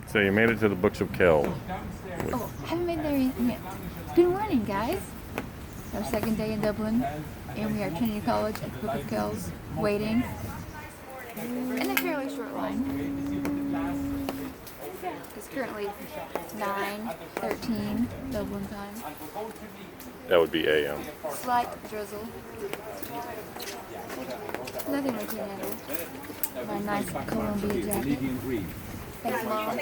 So you made it to the Books of Kells. Oh, haven't been there yet. Good morning, guys. Our second day in Dublin, and we are at Trinity College at the Book of Kells, waiting in a fairly short line. It's currently 9:13 Dublin time. That would be AM. Slight drizzle. Nothing we can handle. My nice Columbia jacket. Thanks, Mom.